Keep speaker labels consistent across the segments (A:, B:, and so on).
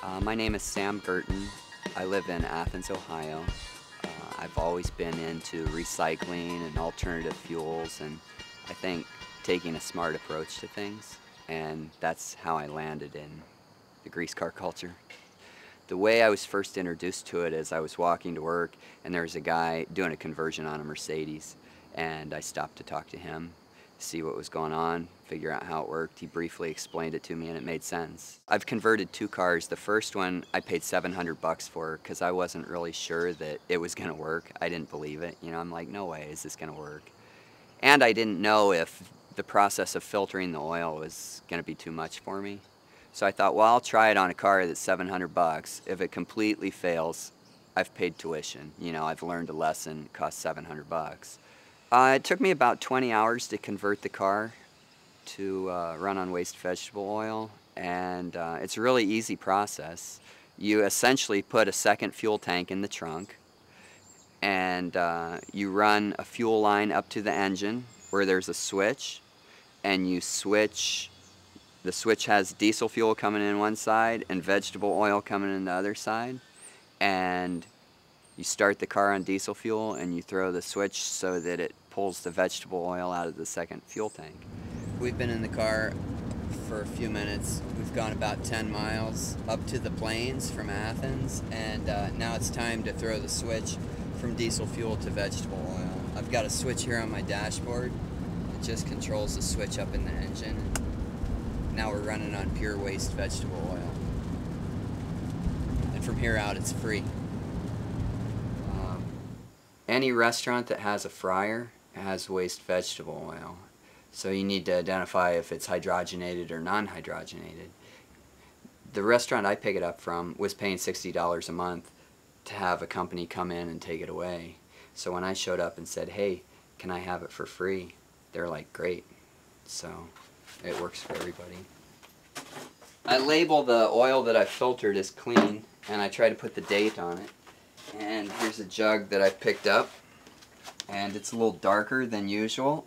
A: My name is Sam Girton. I live in Athens, Ohio. I've always been into recycling and alternative fuels, and I think taking a smart approach to things, and that's how I landed in the grease car culture. The way I was first introduced to it is I was walking to work and there was a guy doing a conversion on a Mercedes, and I stopped to talk to him, see what was going on, figure out how it worked. He briefly explained it to me and it made sense. I've converted 2 cars. The first one I paid $700 for because I wasn't really sure that it was going to work. I didn't believe it. You know, I'm like, no way is this going to work. And I didn't know if the process of filtering the oil was going to be too much for me. So I thought, well, I'll try it on a car that's $700. If it completely fails, I've paid tuition. You know, I've learned a lesson, it costs $700. It took me about 20 hours to convert the car to run on waste vegetable oil, and it's a really easy process. You essentially put a second fuel tank in the trunk, and you run a fuel line up to the engine where there's a switch, and you switch. The switch has diesel fuel coming in one side and vegetable oil coming in the other side, and you start the car on diesel fuel and you throw the switch so that it pulls the vegetable oil out of the second fuel tank. We've been in the car for a few minutes. We've gone about 10 miles up to the plains from Athens, and now it's time to throw the switch from diesel fuel to vegetable oil. I've got a switch here on my dashboard. It just controls the switch up in the engine. Now we're running on pure waste vegetable oil. And from here out it's free. Any restaurant that has a fryer has waste vegetable oil. So you need to identify if it's hydrogenated or non-hydrogenated. The restaurant I pick it up from was paying $60 a month to have a company come in and take it away. So when I showed up and said, hey, can I have it for free? They're like, great. So it works for everybody. I label the oil that I filtered as clean, and I try to put the date on it. And here's a jug that I picked up, and it's a little darker than usual.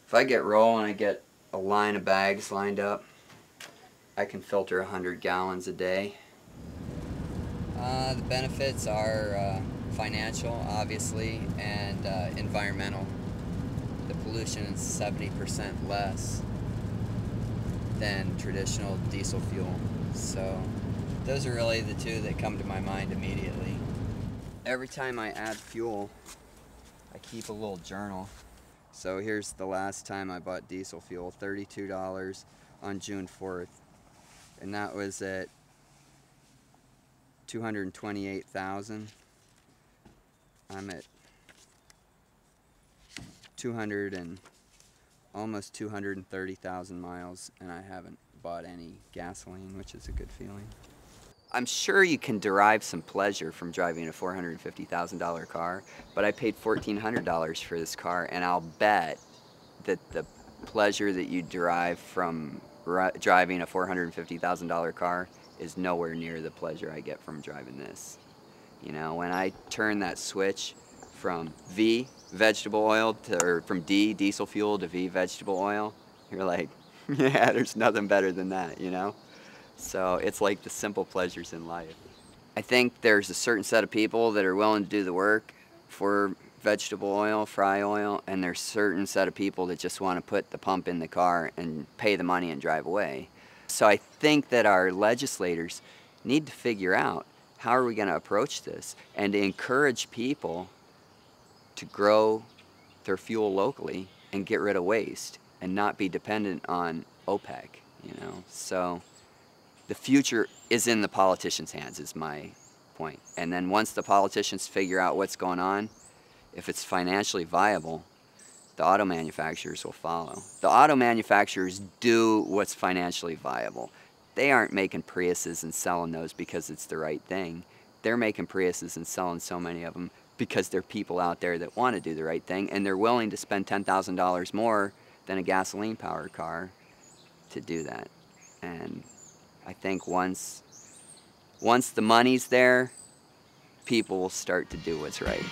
A: If I get rolling, I get a line of bags lined up. I can filter 100 gallons a day. The benefits are financial, obviously, and environmental. The pollution is 70% less than traditional diesel fuel. So those are really the two that come to my mind immediately. Every time I add fuel, I keep a little journal. So here's the last time I bought diesel fuel, $32 on June 4th. And that was at 228,000. I'm at almost 230,000 miles, and I haven't bought any gasoline, which is a good feeling. I'm sure you can derive some pleasure from driving a $450,000 car, but I paid $1,400 for this car, and I'll bet that the pleasure that you derive from driving a $450,000 car is nowhere near the pleasure I get from driving this. You know, when I turn that switch from V, vegetable oil, or from D, diesel fuel, to V, vegetable oil, you're like, yeah, there's nothing better than that, you know? So it's like the simple pleasures in life. I think there's a certain set of people that are willing to do the work for vegetable oil, fry oil, and there's a certain set of people that just want to put the pump in the car and pay the money and drive away. So I think that our legislators need to figure out how are we going to approach this and to encourage people to grow their fuel locally and get rid of waste and not be dependent on OPEC, you know. So the future is in the politicians' hands, is my point. And then once the politicians figure out what's going on, if it's financially viable, the auto manufacturers will follow. The auto manufacturers do what's financially viable. They aren't making Priuses and selling those because it's the right thing. They're making Priuses and selling so many of them because there are people out there that want to do the right thing, and they're willing to spend $10,000 more than a gasoline-powered car to do that. And I think once the money's there, people will start to do what's right.